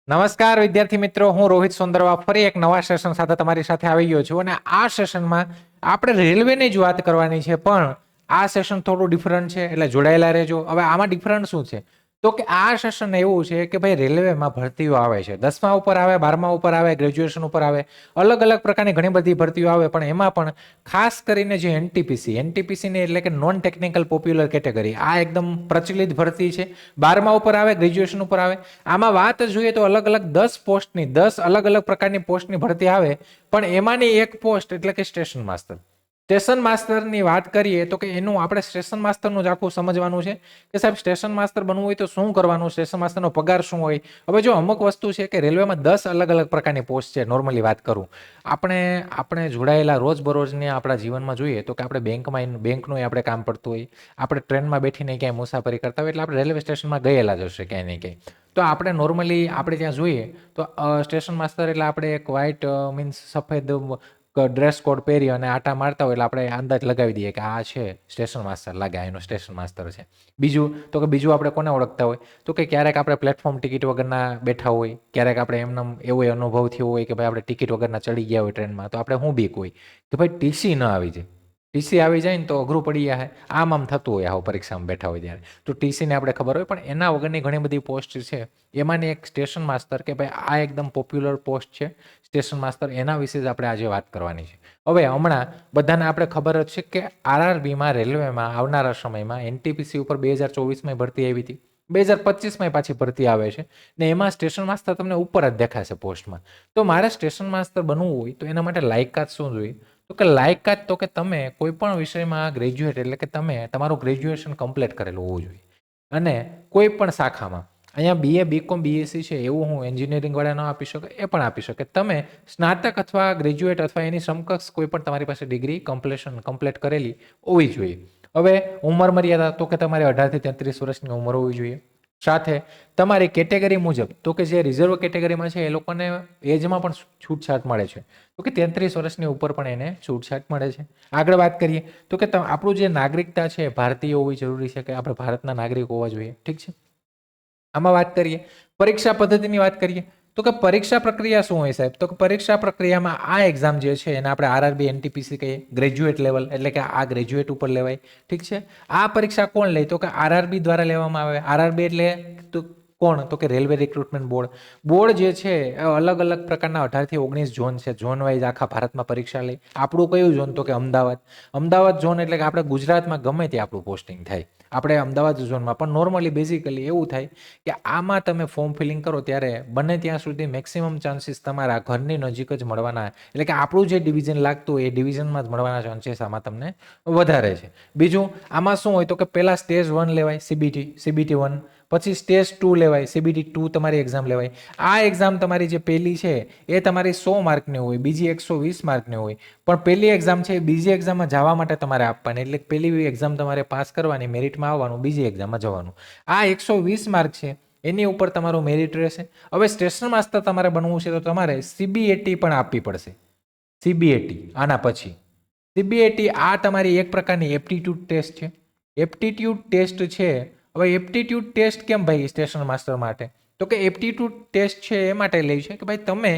નમસ્કાર વિદ્યાર્થી મિત્રો, હું રોહિત સુંદરવા ફરી એક નવા સેશન સાથે તમારી સાથે આવી ગયો છું અને આ સેશનમાં આપણે રેલવેની જ વાત કરવાની છે, પણ આ સેશન થોડું ડિફરન્ટ છે એટલે જોડાયેલા રહેજો. હવે આમાં ડિફરન્ટ શું છે તો કે આ સેશન એવું છે કે ભાઈ રેલવેમાં ભરતીઓ આવે છે, 10મા ઉપર આવે, 12મા ઉપર આવે, ગ્રેજ્યુએશન ઉપર આવે, અલગ અલગ પ્રકારની ઘણી બધી ભરતીઓ આવે, પણ એમાં પણ ખાસ કરીને જે એનટીપીસી ને એટલે કે નોન ટેકનિકલ પોપ્યુલર કેટેગરી, આ એકદમ પ્રચલિત ભરતી છે. 12મા ઉપર આવે, ગ્રેજ્યુએશન ઉપર આવે. આમાં વાત જોઈએ તો અલગ અલગ 10 પોસ્ટની, 10 અલગ અલગ પ્રકારની પોસ્ટની ભરતી આવે, પણ એમાંની એક પોસ્ટ એટલે કે સ્ટેશન માસ્ટર. સ્ટેશન માસ્ટરની વાત કરીએ તો કે એનું આપણે સ્ટેશન માસ્ટરનું જ આખું સમજવાનું છે કે સાહેબ સ્ટેશન માસ્ટર બનવું હોય તો શું કરવાનું, સ્ટેશન માસ્ટરનો પગાર શું હોય. હવે જો અમુક વસ્તુ છે કે રેલવેમાં 10 અલગ અલગ પ્રકારની પોસ્ટ છે. નોર્મલી વાત કરું, આપણે જોડાયેલા રોજબરોજને આપણા જીવનમાં જોઈએ તો કે આપણે બેંકનું આપણે કામ પડતું હોય, આપણે ટ્રેનમાં બેઠીને ક્યાંય મુસાફરી કરતા હોય એટલે આપણે રેલવે સ્ટેશનમાં ગયેલા જ હશે ક્યાંય ને ક્યાંય. તો આપણે નોર્મલી આપણે ત્યાં જોઈએ તો સ્ટેશન માસ્ટર એટલે આપણે એક વ્હાઇટ મીન્સ સફેદ ડ્રેસ કોડ પહેરી અને આટા મારતા હોય એટલે આપણે અંદાજ લગાવી દઈએ કે આ છે સ્ટેશન માસ્ટર, લાગે એનો સ્ટેશન માસ્ટર છે. બીજું આપણે કોને ઓળખતા હોય તો કે ક્યારેક આપણે પ્લેટફોર્મ ટિકિટ વગરના બેઠા હોય, ક્યારેક આપણે એમનો એવો અનુભવ થયો હોય કે ભાઈ આપણે ટિકિટ વગરના ચડી ગયા હોય ટ્રેનમાં, તો આપણે શું બીક હોય કે ભાઈ ટીસી ન આવી જાય. ટીસી આવી જાય ને તો અઘરું પડી જાય. આમ થતું હોય આવું પરીક્ષામાં બેઠા હોય ત્યારે. તો ટીસીને આપણે ખબર હોય, પણ એના વગરની ઘણી બધી પોસ્ટ છે. એમાંની એક સ્ટેશન માસ્ટર કે ભાઈ આ એકદમ પોપ્યુલર પોસ્ટ છે સ્ટેશન માસ્ટર, એના વિશે જ આપણે આજે વાત કરવાની છે. હવે હમણાં બધાને આપણે ખબર જ છે કે આરઆરબીમાં, રેલવેમાં આવનારા સમયમાં એનટીપીસી ઉપર 2024માં ભરતી આવી હતી, 2025માં પાછી ભરતી આવે છે ને એમાં સ્ટેશન માસ્ટર તમને ઉપર જ દેખાશે પોસ્ટમાં. તો મારે સ્ટેશન માસ્ટર બનવું હોય તો એના માટે લાયકાત શું જોઈએ તો કે લાયકાત તો કે તમે કોઈ પણ વિષયમાં ગ્રેજ્યુએટ એટલે કે તમે તમારું ગ્રેજ્યુએશન કમ્પ્લીટ કરેલું હોવું જોઈએ. અને કોઈ પણ શાખામાં અહીંયા બીએ, બીકોમ, બીએસસી છે એવું હું એન્જિનિયરિંગ વાળા ન આપી શકે, એ પણ આપી શકે. તમે સ્નાતક અથવા ગ્રેજ્યુએટ અથવા એની સમકક્ષ કોઈ પણ તમારી પાસે ડિગ્રી કમ્પ્લીટ કરેલી હોવી જોઈએ. હવે ઉંમર મર્યાદા તો કે તમારે 18 થી 33 વર્ષની ઉંમર હોવી જોઈએ. સાથે તમારી કેટેગરી મુજબ તો કે જે રિઝર્વ કેટેગરીમાં છે એ લોકોને એજમાં પણ છૂટછાટ મળે છે, તો કે 33 વર્ષની ઉપર પણ એને છૂટછાટ મળે છે. આગળ વાત કરીએ તો કે આપણું જે નાગરિકતા છે ભારતીય હોવી જરૂરી છે, કે આપણે ભારતના નાગરિક હોવા જોઈએ. ઠીક છે. આમાં વાત કરીએ પરીક્ષા પદ્ધતિની વાત કરીએ તો કે પરીક્ષા પ્રક્રિયા શું હોય સાહેબ, તો કે પરીક્ષા પ્રક્રિયામાં આ એક્ઝામ જે છે એને આપણે આરઆરબી એનટીપીસી કહીએ, ગ્રેજ્યુએટ લેવલ એટલે કે આ ગ્રેજ્યુએટ ઉપર લેવાય. ઠીક છે. આ પરીક્ષા કોણ લે તો કે આરઆરબી દ્વારા લેવામાં આવે. આરઆરબી એટલે તો કોણ તો કે રેલવે રિક્રુટમેન્ટ બોર્ડ. બોર્ડ જે છે અલગ અલગ પ્રકારના 18 થી 19 ઝોન છે, ઝોન વાઇઝ આખા ભારતમાં પરીક્ષા લે. આપણું કયું ઝોન તો કે અમદાવાદ ઝોન એટલે કે આપણે ગુજરાતમાં ગમે ત્યાં આપણું પોસ્ટિંગ થાય, આપણે અમદાવાદ ઝોનમાં. પણ નોર્મલી બેઝિકલી એવું થાય કે આમાં તમે ફોર્મ ફિલિંગ કરો ત્યારે બને ત્યાં સુધી મેક્સિમમ ચાન્સીસ તમારા ઘરની નજીક જ મળવાના, એટલે કે આપણું જે ડિવિઝન લાગતું હોય એ ડિવિઝનમાં જ મળવાના ચાન્સીસ આમાં તમને વધારે છે. બીજું આમાં શું હોય તો કે પહેલા સ્ટેજ 1 લેવાય, સીબીટી 1, પછી સ્ટેજ 2 લેવાય, સીબીટી 2 તમારી એક્ઝામ લેવાય. આ એક્ઝામ તમારી જે પહેલી છે એ તમારી 100 માર્કની હોય, બીજી 120 માર્કની હોય. પણ પહેલી એક્ઝામ છે બીજી એક્ઝામમાં જવા માટે તમારે આપવાની, એટલે પહેલી એક્ઝામ તમારે પાસ કરવાની, મેરિટમાં આવવાનું, બીજી એક્ઝામમાં જવાનું. આ 120 માર્ક છે એની ઉપર તમારું મેરિટ રહેશે. હવે સ્ટેશન માસ્ટર તમારે બનવું છે તો તમારે સીબીએટી પણ આપવી પડશે. સીબીએટી આના પછી સીબીએટી આ તમારી એક પ્રકારની એપ્ટિટ્યૂડ ટેસ્ટ છે. એપ્ટિટ્યૂડ ટેસ્ટ છે. હવે એપ્ટિટ્યૂડ ટેસ્ટ કેમ ભાઈ સ્ટેશન માસ્ટર માટે તો કે એપ્ટિટ્યૂડ ટેસ્ટ છે એ માટે લે છે કે ભાઈ તમે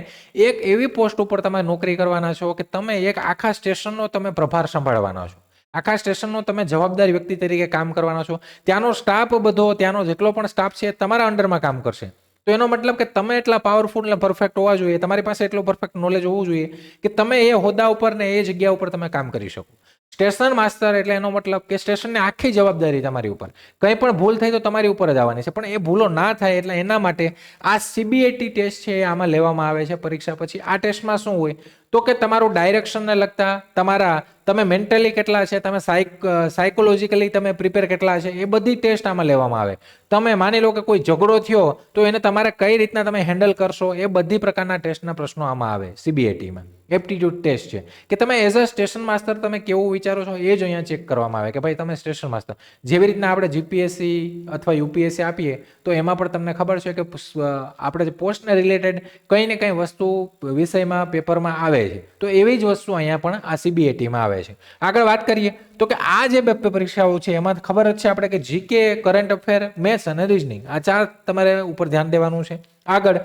એક એવી પોસ્ટ ઉપર તમે નોકરી કરવાના છો કે તમે એક આખા સ્ટેશનનો તમે પ્રભાર સંભાળવાના છો, આખા સ્ટેશનનો તમે જવાબદાર વ્યક્તિ તરીકે કામ કરવાના છો. ત્યાંનો સ્ટાફ બધો, ત્યાંનો જેટલો પણ સ્ટાફ છે તમારા અંડરમાં કામ કરશે. તો એનો મતલબ કે તમે એટલા પાવરફુલ ને પરફેક્ટ હોવા જોઈએ, તમારી પાસે એટલું પરફેક્ટ નોલેજ હોવું જોઈએ કે તમે એ હોદ્દા ઉપર ને એ જગ્યા ઉપર તમે કામ કરી શકો. સ્ટેશન માસ્ટર એટલે એનો મતલબ કે સ્ટેશનની આખી જવાબદારી તમારી ઉપર, કંઈ પણ ભૂલ થઈ તો તમારી ઉપર જ આવવાની છે, પણ એ ભૂલો ના થાય એટલે એના માટે આ સીબીએટી ટેસ્ટ છે એ આમાં લેવામાં આવે છે પરીક્ષા પછી. આ ટેસ્ટમાં શું હોય તો કે તમારું ડાયરેક્શનને લગતા, તમે મેન્ટલી કેટલા છે, તમે સાયકોલોજીકલી તમે પ્રિપેર કેટલા છે, એ બધી ટેસ્ટ આમાં લેવામાં આવે. તમે માની લો કે કોઈ ઝઘડો થયો તો એને તમારે કઈ રીતના તમે હેન્ડલ કરશો, એ બધી પ્રકારના ટેસ્ટના પ્રશ્નો આમાં આવે સીબીએટીમાં. એપ્ટિટ્યૂડ ટેસ્ટ છે કે તમે એઝ અ સ્ટેશન માસ્ટર તમે કેવું વિચારો છો એ જ અહીંયા ચેક કરવામાં આવે કે ભાઈ તમે સ્ટેશન માસ્ટર, જેવી રીતના આપણે જીપીએસસી અથવા યુપીએસસી આપીએ તો એમાં પણ તમને ખબર છે કે આપણે પોસ્ટને રિલેટેડ કંઈ ને કંઈ વસ્તુ વિષયમાં પેપરમાં આવે છે, તો એવી જ વસ્તુ અહીંયા પણ આ સીબીએટીમાં આવે આવે છે. આગળ વાત કરીએ તો કે આ જે બે પરીક્ષાઓ છે એમાં ખબર જ છે આપણે કે જીકે, કરંટ અફેર, મેથ્સ અને રીઝનિંગ, આ 4 તમારે ઉપર ધ્યાન દેવાનું છે. આગળ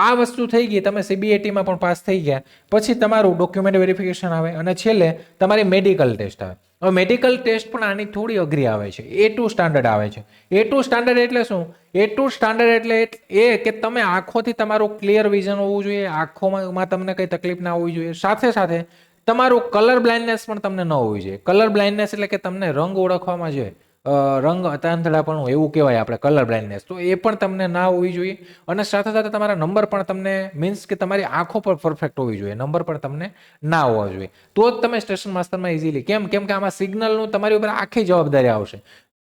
આ વસ્તુ થઈ ગઈ, તમે સીબીએટીમાં પણ પાસ થઈ ગયા, પછી તમારું ડોક્યુમેન્ટ વેરિફિકેશન આવે અને છેલ્લે તમારી મેડિકલ ટેસ્ટ આવે. હવે મેડિકલ ટેસ્ટ પણ આની થોડી અઘરી આવે છે, A2 સ્ટાન્ડર્ડ આવે છે. A2 સ્ટાન્ડર્ડ એટલે શું? A2 સ્ટાન્ડર્ડ એટલે એ કે તમે આંખોથી તમારું ક્લિયર વિઝન હોવું જોઈએ, આંખોમાં તમને કઈ તકલીફ ના હોવી જોઈએ, સાથે સાથે તમારું કલર બ્લાઇન્ડનેસ પણ તમને ન હોવી જોઈએ. કલર બ્લાઇન્ડનેસ એટલે કે તમને રંગ ઓળખવામાં જોઈએ, રંગ અતાંધળાપણું એવું કહેવાય આપણે કલર બ્લાઇન્ડનેસ, તો એ પણ તમને ના હોવી જોઈએ. અને સાથે સાથે તમારા નંબર પણ તમને મીન્સ કે તમારી આંખો પર પરફેક્ટ હોવી જોઈએ, નંબર પણ તમને ના હોવા જોઈએ, તો જ તમે સ્ટેશન માસ્ટરમાં ઇઝીલી કેમ કે આમાં સિગ્નલનું તમારી ઉપર આખી જવાબદારી આવશે.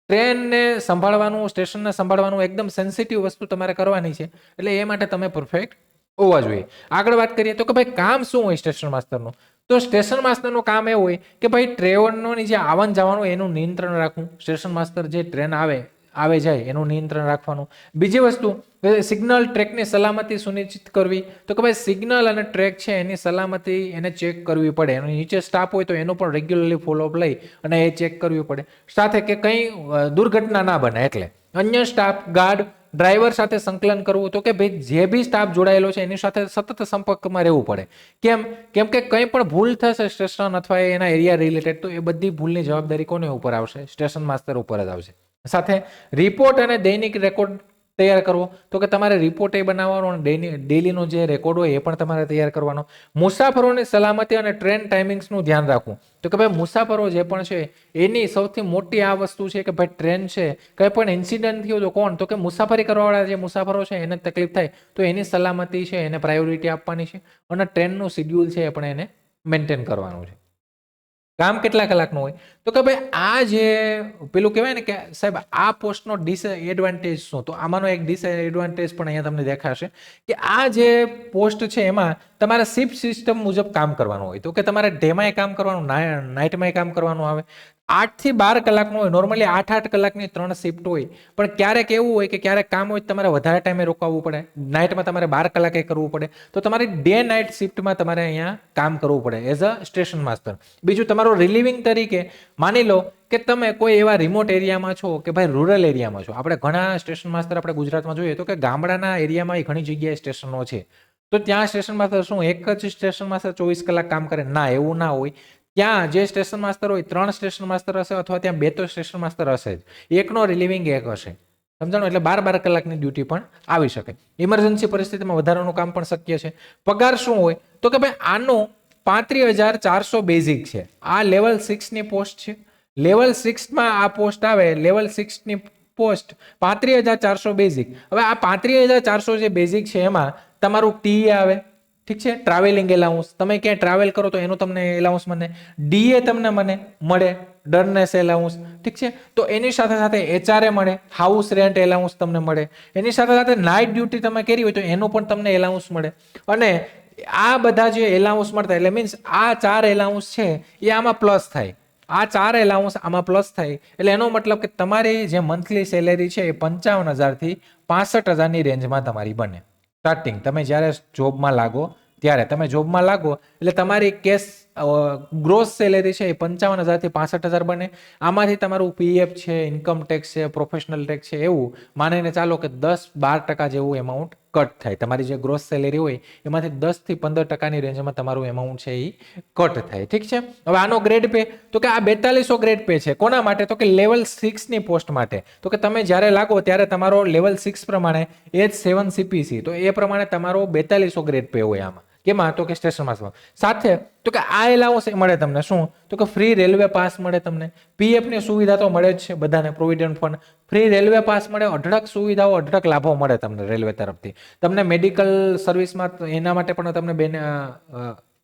ટ્રેનને સંભાળવાનું, સ્ટેશનને સંભાળવાનું એકદમ સેન્સિટિવ વસ્તુ તમારે કરવાની છે, એટલે એ માટે તમે પરફેક્ટ હોવા જોઈએ. આગળ વાત કરીએ તો કે ભાઈ કામ શું હોય સ્ટેશન માસ્ટરનું? તો સ્ટેશન માસ્ટરનું કામ એવું હોય કે ભાઈ ટ્રેનોની જે આવન જવાનું એનું નિયંત્રણ રાખવું. સ્ટેશન માસ્ટર જે ટ્રેન આવે જાય એનું નિયંત્રણ રાખવાનું. બીજી વસ્તુ, સિગ્નલ ટ્રેકની સલામતી સુનિશ્ચિત કરવી. તો કે ભાઈ સિગ્નલ અને ટ્રેક છે એની સલામતી એને ચેક કરવી પડે, એનો નીચે સ્ટાફ હોય તો એનું પણ રેગ્યુલરલી ફોલોઅપ લઈ અને એ ચેક કરવી પડે. સાથે કે કંઈ દુર્ઘટના ના બને એટલે અન્ય સ્ટાફ, ગાર્ડ, ડ્રાઈવર સાથે સંકલન કરવું. તો કે ભાઈ જે બી સ્ટાફ જોડાયેલો છે એની સાથે સતત સંપર્કમાં રહેવું પડે. કેમ કે કંઈ પણ ભૂલ થશે સ્ટેશન અથવા એના એરિયા રિલેટેડ, તો એ બધી ભૂલની જવાબદારી કોને ઉપર આવશે? સ્ટેશન માસ્ટર ઉપર જ આવશે. સાથે રિપોર્ટ અને દૈનિક રેકોર્ડ તૈયાર કરવો. તો કે તમારે રિપોર્ટ એ બનાવવાનો અને ડેલીનો જે રેકોર્ડ હોય એ પણ તમારે તૈયાર કરવાનો. મુસાફરોની સલામતી અને ટ્રેન ટાઈમિંગ્સનું ધ્યાન રાખવું. તો કે ભાઈ મુસાફરો જે પણ છે એની સૌથી મોટી આ વસ્તુ છે કે ભાઈ ટ્રેન છે, કંઈ પણ ઇન્સિડન્ટ થયો તો કોણ? તો કે મુસાફરી કરવાવાળા જે મુસાફરો છે એને તકલીફ થાય તો એની સલામતી છે એને પ્રાયોરિટી આપવાની છે, અને ટ્રેનનું શિડ્યુલ છે એ પણ એને મેન્ટેન કરવાનું છે. કામ કેટલા કલાકનું હોય? તો કે ભાઈ આ જે પેલું કહેવાય ને કે સાહેબ આ પોસ્ટનો ડિસએડવાન્ટેજ શું? તો આમાંનો એક ડિસએડવાન્ટેજ પણ અહીંયા તમને દેખાશે કે આ જે પોસ્ટ છે એમાં તમારે શિફ્ટ સિસ્ટમ મુજબ કામ કરવાનું હોય. તો કે તમારે ડેમાંય કામ કરવાનું, નાઇટમાંય કામ કરવાનું આવે. 8 થી 12 કલાકનું હોય. નોર્મલી 8 કલાકની 3 શિફ્ટ હોય, પણ ક્યારેક એવું હોય કે ક્યારેક કામ હોય તમારે વધારે ટાઈમે રોકાવવું પડે, નાઇટમાં તમારે 12 કલાકે કરવું પડે, તો તમારે ડે નાઇટ શિફ્ટમાં તમારે અહીંયા કામ કરવું પડે એઝ અ સ્ટેશન માસ્ટર. બીજું તમારું રિલીવિંગ તરીકે માની લો કે તમે કોઈ એવા રિમોટ એરિયામાં છો કે ભાઈ રૂરલ એરિયામાં છો. આપણે ઘણા સ્ટેશન માસ્ટર આપણે ગુજરાતમાં જોઈએ તો કે ગામડાના એરિયામાં ઘણી જગ્યાએ સ્ટેશનો છે, તો ત્યાં સ્ટેશન માસ્ટર શું એક જ સ્ટેશન માસ્ટર 24 કલાક કામ કરે? ના, એવું ના હોય. ત્યાં જે સ્ટેશન માસ્ટર હોય 3 સ્ટેશન માસ્ટર હશે, અથવા ત્યાં 2 તો સ્ટેશન માસ્ટર હશે જ, એકનો રિલીવિંગ એક હશે. સમજાણું? એટલે 12 કલાકની ડ્યુટી પણ આવી શકે. ઇમરજન્સી પરિસ્થિતિમાં વધારાનું કામ પણ શક્ય છે. પગાર શું હોય? તો કે ભાઈ આનો 35,400 બેઝિક છે. આ લેવલ 6 ની પોસ્ટ છે. લેવલ 6માં આ પોસ્ટ આવે. લેવલ 6 ની પોસ્ટ 35,400 બેઝિક. હવે આ 35,400 જે બેઝિક છે એમાં તમારું ટી આવે, ઠીક છે, ટ્રાવેલિંગ એલાઉન્સ, તમે ક્યાંય ટ્રાવેલ કરો તો એનું તમને એલાઉન્સ મને, ડીએ તમને મળે, ડરનેસ એલાઉન્સ, ઠીક છે. તો એની સાથે સાથે એચઆરએ મળે, હાઉસ રેન્ટ એલાઉન્સ તમને મળે. એની સાથે સાથે નાઇટ ડ્યુટી તમે કરી હોય તો એનું પણ તમને એલાઉન્સ મળે. અને આ બધા જે એલાઉન્સ મળતા એટલે મીન્સ આ 4 એલાઉન્સ છે એ આમાં પ્લસ થાય. આ 4 એલાઉન્સ આમાં પ્લસ થાય એટલે એનો મતલબ કે તમારી જે મંથલી સેલેરી છે એ 55,000 થી 65,000 ની રેન્જમાં તમારી બને. સ્ટાર્ટિંગ તમે જ્યારે જોબમાં લાગો ત્યારે, તમે જોબમાં લાગો એટલે તમારી કેશ ગ્રોસ સેલેરી છે એ 55,000 થી 65,000 બને. આમાંથી તમારું પીએફ છે, ઇન્કમ ટેક્સ છે, પ્રોફેશનલ ટેક્સ છે, એવું માનીને ચાલો કે 10-12% જેવું એમાઉન્ટ કટ થાય. તમારી જે ગ્રોસ સેલેરી હોય એમાંથી 10 થી 15%ની રેન્જમાં તમારું એમાઉન્ટ છે એ કટ થાય. ઠીક છે. હવે આનો ગ્રેડ પે, તો કે આ 4200 ગ્રેડ પે છે. કોના માટે? તો કે લેવલ 6 ની પોસ્ટ માટે. તો કે તમે જ્યારે લાગો ત્યારે તમારો લેવલ 6 પ્રમાણે H7 CPC, તો એ પ્રમાણે તમારો 4200 ગ્રેડ પે હોય આમાં. કેમાં? તો કે સ્ટેશન માસ્ટરમાં. સાથે તો કે આ એલાઉન્સ મળે તમને શું? તો કે ફ્રી રેલવે પાસ મળે તમને, પીએફ ની સુવિધા તો મળે જ છે બધાને, provident fund, free railway pass મળે, અઢળક સુવિધાઓ, અઢળક લાભો મળે તમને રેલવે તરફથી. તમને મેડિકલ સર્વિસમાં એના માટે પણ તમને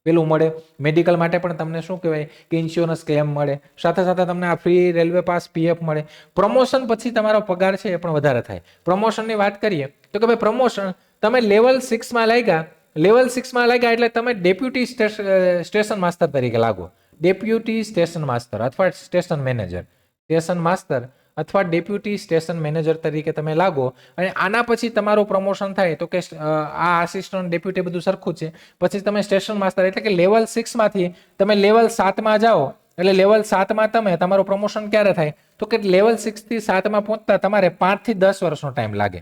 પેલું મળે, મેડિકલ માટે પણ તમને શું કહેવાય કે ઇન્સ્યોરન્સ ક્લેમ મળે. સાથે સાથે તમને આ ફ્રી રેલવે પાસ, પીએફ મળે. પ્રમોશન પછી તમારો પગાર છે એ પણ વધારે થાય. પ્રમોશનની વાત કરીએ તો કે ભાઈ પ્રમોશન તમે લેવલ 6માં લાગ્યા, લેવલ 6માં લાગ્યા એટલે તમે ડેપ્યુટી સ્ટેશન માસ્ટર તરીકે લાગો. ડેપ્યુટી સ્ટેશન માસ્ટર અથવા સ્ટેશન મેનેજર, સ્ટેશન માસ્ટર અથવા ડેપ્યુટી સ્ટેશન મેનેજર તરીકે તમે લાગો. અને આના પછી તમારું પ્રમોશન થાય તો કે આ આસિસ્ટન્ટ, ડેપ્યુટી બધું સરખું છે. પછી તમે સ્ટેશન માસ્ટર એટલે કે લેવલ 6માંથી તમે લેવલ 7માં જાઓ એટલે લેવલ 7માં તમે તમારું પ્રમોશન ક્યારે થાય તો કે લેવલ 6 થી 7માં પહોંચતા તમારે 5 થી 10 વર્ષનો ટાઈમ લાગે,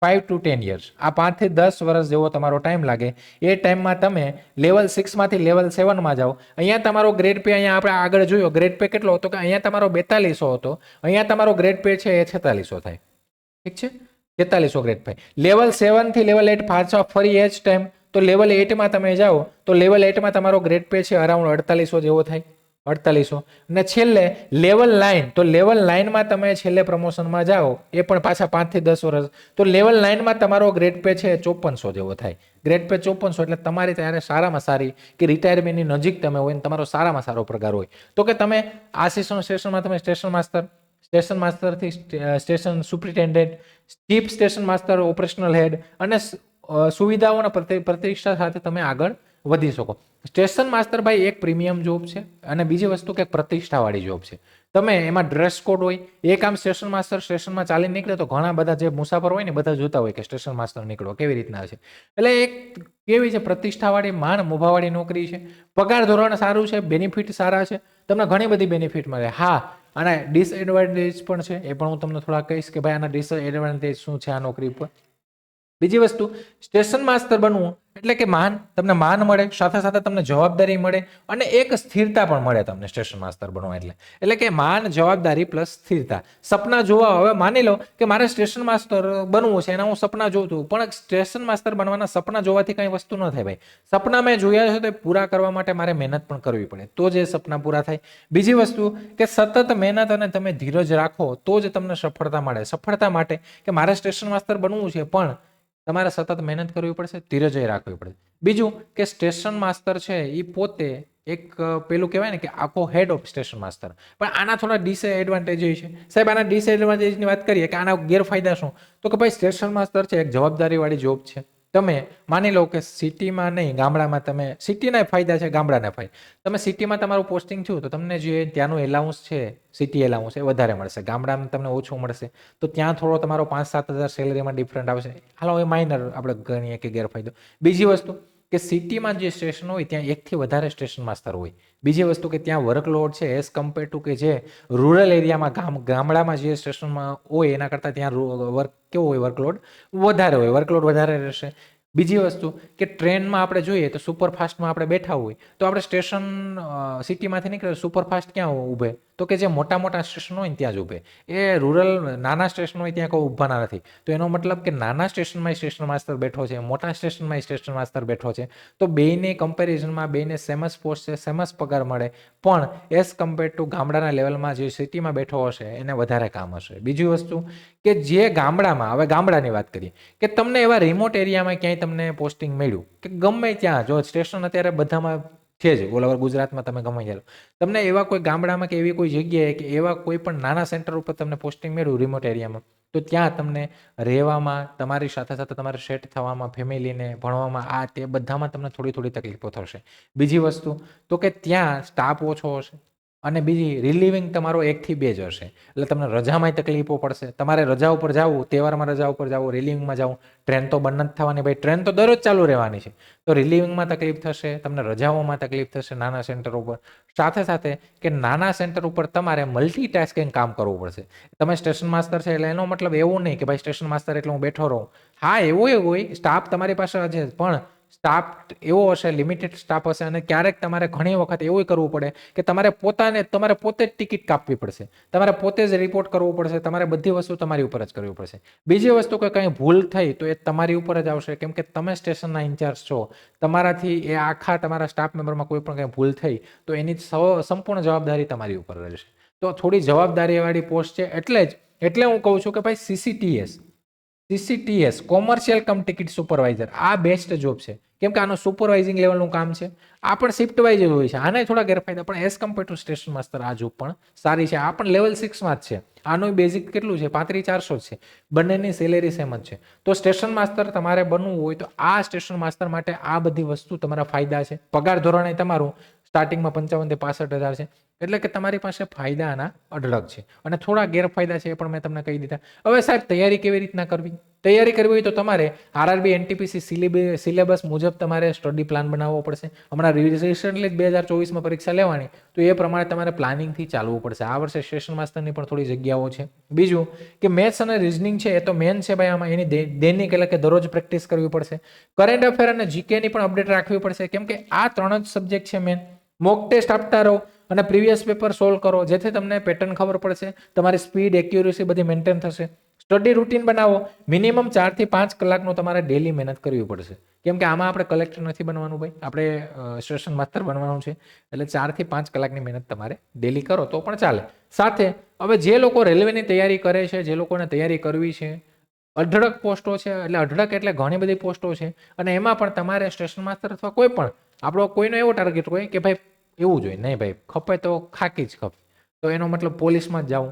5 to 10 years. આ 5 થી 10 વર્ષ જેવો તમારો ટાઈમ લાગે. એ ટાઈમમાં તમે લેવલ 6 માંથી લેવલ 7 માં જાઓ. અહીંયા તમારો ગ્રેડ પે, અહીંયા આપણે આગળ જોયો ગ્રેડ પે કેટલો હતો કે અહીંયા તમારો 4200 હતો, અહીંયા તમારો ગ્રેડ પે છે એ 4600 થાય. ઠીક છે, 4600 ગ્રેડ પે. લેવલ 7 થી લેવલ 8 પાછા ફરી એ જ ટાઈમ, તો લેવલ 8 માં તમે જાઓ તો લેવલ 8 માં તમારો ગ્રેડ પે છે અરાઉન્ડ 4800 જેવો થાય, 4800. અને છેલ્લે લેવલ 9, તો લેવલ 9 માં તમે છેલ્લે પ્રમોશનમાં જાઓ એ પણ પાછા 5 થી 10 વર્ષ, તો લેવલ 9 માં તમારો ગ્રેડ પે છે 5400 જેવો થાય. ગ્રેડ પે 5400 એટલે તમારી ત્યારે સારામાં સારી કે રિટાયરમેન્ટની નજીક તમે હોય ને તમારો સારામાં સારો પગાર હોય તો કે તમે આ સ્ટેશનમાં તમે સ્ટેશન માસ્તરથી station superintendent, chief station master, operational head અને સુવિધાઓના પ્રતિષ્ઠા સાથે તમે આગળ વધી શકો. સ્ટેશન માસ્ટર ભાઈ એક પ્રીમિયમ જોબ છે અને બીજી વસ્તુ કે પ્રતિષ્ઠાવાળી જોબ છે. તમે એમાં ડ્રેસ કોડ હોય, એક આમ સ્ટેશન માસ્ટર સ્ટેશનમાં ચાલીને નીકળે તો ઘણા બધા જે મુસાફર હોય ને બધા જોતા હોય કે સ્ટેશન માસ્ટર નીકળો કેવી રીતના છે. એટલે એક કેવી છે પ્રતિષ્ઠાવાળી માન મોભાવાળી નોકરી છે, પગાર ધોરણ સારું છે, બેનિફિટ સારા છે, તમને ઘણી બધી બેનિફિટ મળે. હા, અને ડિસએડવાન્ટેજ પણ છે, એ પણ હું તમને થોડા કહીશ કે ભાઈ આના ડિસએડવાન્ટેજ શું છે આ નોકરી પર. બીજી વસ્તુ, સ્ટેશન માસ્ટર બનવું એટલે કે તમને માન મળે, સાથે સાથે તમને જવાબદારી મળે અને એક સ્થિરતા પણ મળે તમને સ્ટેશન માસ્ટર બનવા એટલે કે માન, જવાબદારી પ્લસ સ્થિરતા. સપના જોવા, હવે માની લો કે મારે સ્ટેશન માસ્ટર બનવું છે એના હું સપના જોઉં છું, પણ સ્ટેશન માસ્ટર બનવાના સપના જોવાથી કઈ વસ્તુ ન થાય ભાઈ. સપના મેં જોયા છે તો પૂરા કરવા માટે મારે મહેનત પણ કરવી પડે તો જ એ સપના પૂરા થાય. બીજી વસ્તુ કે સતત મહેનત અને તમે ધીરજ રાખો તો જ તમને સફળતા મળે. સફળતા માટે કે મારે સ્ટેશન માસ્ટર બનવું છે પણ તમારે સતત મહેનત કરવી પડશે, ધીરજ રાખવી પડે. બીજું કે સ્ટેશન માસ્ટર છે એ પોતે એક પેલું કહેવાય ને કે આખો હેડ ઓફ સ્ટેશન માસ્ટર, પણ આના થોડા ડિસએડવાન્ટેજ છે સાહેબ. આના ડિસએડવાન્ટેજની વાત કરીએ કે આના ગેરફાયદા શું, તો કે ભાઈ સ્ટેશન માસ્ટર છે એક જવાબદારીવાળી જોબ છે. તમે માની લો કે સિટીમાં નહીં ગામડામાં, તમે સિટીના ફાયદા છે ગામડાના ફાયદા. તમે સિટીમાં તમારું પોસ્ટિંગ થયું તો તમને જે ત્યાંનું એલાઉન્સ છે, સિટી એલાઉન્સ એ વધારે મળશે, ગામડામાં તમને ઓછું મળશે. તો ત્યાં થોડો તમારો 5-7 હજાર સેલેરીમાં ડિફરન્ટ આવશે. હાલો એ માઇનર આપણે ગણીએ કે ગેરફાયદો. બીજી વસ્તુ કે સિટીમાં જે સ્ટેશન હોય ત્યાં એકથી વધારે સ્ટેશન માસ્ટર હોય. બીજી વસ્તુ કે ત્યાં વર્કલોડ છે એઝ કમ્પેર ટુ કે જે રૂરલ એરિયામાં ગામડામાં જે સ્ટેશનમાં હોય એના કરતાં ત્યાં વર્ક કેવો હોય, વર્કલોડ વધારે રહેશે. બીજી વસ્તુ કે ટ્રેનમાં આપણે જોઈએ તો સુપરફાસ્ટમાં આપણે બેઠા હોય તો આપણે સ્ટેશન સિટીમાંથી નીકળે સુપરફાસ્ટ ક્યાં ઊભે, તો કે જે મોટા મોટા સ્ટેશન હોય ને ત્યાં જ ઊભે. એ રૂરલ નાના સ્ટેશન હોય ત્યાં કોઈ ઊભાના નથી. તો એનો મતલબ કે નાના સ્ટેશનમાં સ્ટેશન માસ્ટર બેઠો છે, મોટા સ્ટેશનમાં સ્ટેશન માસ્ટર બેઠો છે, તો બેયની કમ્પેરિઝનમાં બેયને સેમસ પોસ્ટ છે, સેમસ પગાર મળે, પણ એઝ કમ્પેર ટુ ગામડાના લેવલમાં જે સિટીમાં બેઠો હશે એને વધારે કામ હશે. બીજી વસ્તુ કે જે ગામડામાં, હવે ગામડાની વાત કરીએ કે તમને એવા રિમોટ એરિયામાં ક્યાંય તમને પોસ્ટિંગ મળ્યું કે ગમે ત્યાં, જો સ્ટેશન અત્યારે બધામાં છે જ, ઓલ ઓવર ગુજરાતમાં તમે ગમે ત્યાં, તમને એવા કોઈ ગામડામાં કે એવી કોઈ જગ્યાએ કે એવા કોઈ પણ નાના સેન્ટર ઉપર તમને પોસ્ટિંગ મળ્યું રિમોટ એરિયામાં, તો ત્યાં તમને રહેવામાં, તમારી સાથે સાથે તમારે સેટ થવામાં, ફેમિલીને ભણવામાં, આ તે બધામાં તમને થોડી થોડી તકલીફો થશે. બીજી વસ્તુ તો કે ત્યાં સ્ટાફ ઓછો હશે અને બીજી રિલીવિંગ તમારો 1 થી 2 જ હશે, એટલે તમને રજામાંય તકલીફો પડશે. તમારે રજા ઉપર જવું, તહેવારમાં રજા ઉપર જવું, રિલીવિંગમાં જવું, ટ્રેન તો બંધ નથી થવાની ભાઈ, ટ્રેન તો દરરોજ ચાલુ રહેવાની છે, તો રિલીવિંગમાં તકલીફ થશે, તમને રજાઓમાં તકલીફ થશે નાના સેન્ટર ઉપર. સાથે સાથે કે નાના સેન્ટર ઉપર તમારે મલ્ટીટાસ્કિંગ કામ કરવું પડશે. તમે સ્ટેશન માસ્ટર છે એટલે એનો મતલબ એવું નહીં કે ભાઈ સ્ટેશન માસ્ટર એટલે હું બેઠો રહું. હા એવું હોય, સ્ટાફ તમારી પાસે છે પણ સ્ટાફ એવો હશે, લિમિટેડ સ્ટાફ હશે અને ક્યારેક તમારે ઘણી વખત એવું કરવું પડે કે તમારે પોતે જ ટિકિટ કાપવી પડશે, તમારે પોતે જ રિપોર્ટ કરવો પડશે, તમારે બધી વસ્તુ તમારી ઉપર જ કરવી પડશે. બીજી વસ્તુ કે કંઈ ભૂલ થઈ તો એ તમારી ઉપર જ આવશે, કેમ કે તમે સ્ટેશનના ઇન્ચાર્જ છો. તમારાથી એ આખા તમારા સ્ટાફ મેમ્બરમાં કોઈ પણ કંઈ ભૂલ થઈ તો એની સંપૂર્ણ જવાબદારી તમારી ઉપર રહેશે. તો થોડી જવાબદારીવાળી પોસ્ટ છે, એટલે હું કહું છું કે ભાઈ સીસીટીએસ કોમર્શિયલ કમ ટિકિટ સુપરવાઇઝર આ બેસ્ટ જોબ છે, કેમ કે આનો સુપરવાઇઝિંગ લેવલનું કામ છે. આ પણ શિફ્ટ વાઇઝ હોય છે, આને થોડા ગેરફાયદા, પણ as compare to station master આ જોબ પણ સારી છે. આ પણ લેવલ 6માં જ છે, આનું બેઝિક કેટલું છે 35,400 છે, બંનેની સેલેરી સેમ જ છે. તો સ્ટેશન માસ્ટર તમારે બનવું હોય તો આ સ્ટેશન માસ્ટર માટે આ બધી વસ્તુ તમારા ફાયદા છે. પગાર ધોરણે તમારું સ્ટાર્ટિંગમાં 55,000 થી 65,000 છે, એટલે કે તમારી પાસે ફાયદાના અઢળક છે અને થોડા ગેરફાયદા છે એ પણ મેં તમને કહી દીધા. હવે સાહેબ તૈયારી કેવી રીતના કરવી, તૈયારી કરવી હોય તો તમારે આરઆરબી એનટીપીસી સિલેબસ મુજબ તમારે સ્ટડી પ્લાન બનાવવો પડશે. હમણાં રિસેન્ટલી 2024માં પરીક્ષા લેવાની, તો એ પ્રમાણે તમારે પ્લાનિંગથી ચાલવું પડશે. આ વર્ષે સેશન માસ્ટરની પણ થોડી જગ્યાઓ છે. બીજું કે મેથ્સ અને રિઝનિંગ છે એ તો મેન છે ભાઈ, આમાં એની દૈનિક એટલે કે દરરોજ પ્રેક્ટિસ કરવી પડશે. કરંટ અફેર અને જીકેની પણ અપડેટ રાખવી પડશે, કેમ કે આ 3 જ સબ્જેક્ટ છે મેન. મોક ટેસ્ટ આપતા રહો અને પ્રીવિયસ પેપર સોલ્વ કરો, જેથી તમને પેટર્ન ખબર પડશે, તમારી સ્પીડ એક્યુરેસી બધી મેન્ટેન થશે. સ્ટડી રૂટીન બનાવો, મિનિમમ 4 થી 5 કલાકનો તમારે ડેલી મહેનત કરવી પડશે, કેમ કે આમાં આપણે કલેક્ટર નથી બનવાનું ભાઈ, આપણે સેશન માસ્ટર બનવાનું છે. એટલે 4 થી 5 કલાકની મહેનત તમારે ડેલી કરો તો પણ ચાલે. સાથે હવે જે લોકો રેલવેની તૈયારી કરે છે, જે લોકોને તૈયારી કરવી છે, અઢળક પોસ્ટો છે, એટલે અઢળક એટલે ઘણી બધી પોસ્ટો છે, અને એમાં પણ તમારે સ્ટેશન માસ્ટર અથવા કોઈ પણ આપણો કોઈનો એવો ટાર્ગેટ હોય કે ભાઈ એવું જોઈએ નહીં ભાઈ, ખપે તો ખાકી જ ખપે, તો એનો મતલબ પોલીસમાં જ જાઉં,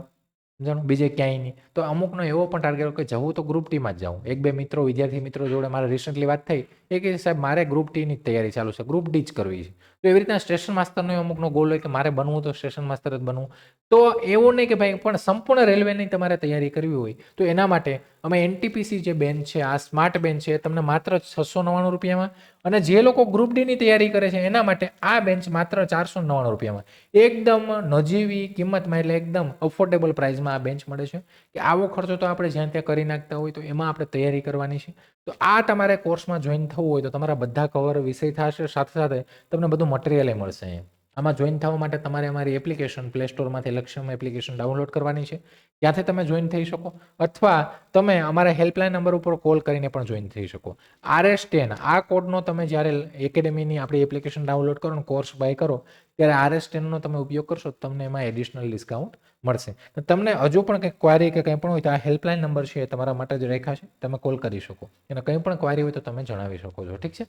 સમજાણું, બીજે ક્યાંય નહીં. તો અમુકનો એવો પણ ટાર્ગેટ કે જવું તો ગ્રુપ ટીમાં જ જાઉં. 1-2 મિત્રો, વિદ્યાર્થી મિત્રો જોડે મારે રિસેન્ટલી વાત થઈ, એ કે સાહેબ મારે ગ્રુપ ટીની જ તૈયારી ચાલુ છે, ગ્રુપ ડી જ કરવી છે. તો એવી રીતના સ્ટેશન માસ્ટરનો અમુકનો ગોલ હોય કે મારે બનવું તો સ્ટેશન માસ્ટર જ બનવું. તો એવું નહીં કે ભાઈ પણ સંપૂર્ણ રેલવેની તમારે તૈયારી કરવી હોય તો એના માટે અમે એનટીપીસી જે બેન્ચ છે, આ સ્માર્ટ બેન્ચ છે, તમને માત્ર 699 રૂપિયામાં, અને જે લોકો ગ્રુપ ડીની તૈયારી કરે છે એના માટે આ બેન્ચ માત્ર 499 રૂપિયામાં, એકદમ નજીવી કિંમતમાં, એટલે એકદમ અફોર્ડેબલ પ્રાઇસમાં આ બેન્ચ મળે છે. કે આવો ખર્ચો તો આપણે જ્યાં ત્યાં કરી નાખતા હોય, તો એમાં આપણે તૈયારી કરવાની છે. તો આ તમારે કોર્સમાં જોઈન થવું હોય તો તમારા બધા કવર વિષય થશે, સાથે સાથે તમને બધું મટીરિયલ મળશે. આમાં જોઈન થવા માટે તમારે અમારી એપ્લિકેશન પ્લે સ્ટોરમાંથી લક્ષ્યમ એપ્લિકેશન ડાઉનલોડ કરવાની છે, ત્યાંથી તમે જોઈન થઈ શકો, અથવા તમે અમારા હેલ્પલાઇન નંબર ઉપર કોલ કરીને પણ જોઈન થઈ શકો. RS10 આ કોડનો તમે જ્યારે એકેડેમીની આપણી એપ્લિકેશન ડાઉનલોડ કરો, કોર્સ બાય કરો, ત્યારે RS10નો તમે ઉપયોગ કરશો તો તમને એમાં એડિશનલ ડિસ્કાઉન્ટ મળશે. તમને હજુ પણ કંઈક ક્વારી કે કંઈ પણ હોય તો આ હેલ્પલાઇન નંબર છે એ તમારા માટે જ રાખ્યા છે, તમે કોલ કરી શકો, અને કંઈ પણ ક્વારી હોય તો તમે જણાવી શકો છો. ઠીક છે,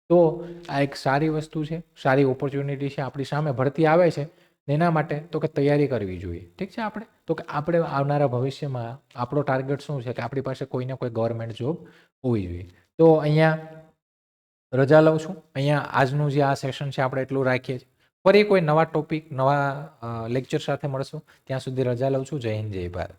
તો આ એક સારી વસ્તુ છે, સારી ઓપોર્ચ્યુનિટી છે, આપણી સામે ભરતી આવે છે, એના માટે તો કે તૈયારી કરવી જોઈએ. ઠીક છે, આપણે આવનારા ભવિષ્યમાં આપણો ટાર્ગેટ શું છે કે આપણી પાસે કોઈને કોઈ ગવર્મેન્ટ જોબ હોવી જોઈએ. તો અહીંયા રજા લઉં છું. અહીંયા આજનું જે આ સેશન છે આપણે એટલું રાખીએ છીએ. ફરી કોઈ નવા ટોપિક, નવા લેક્ચર સાથે મળશું. ત્યાં સુધી રજા લઉં છું. જય હિન્દ, જય ભારત.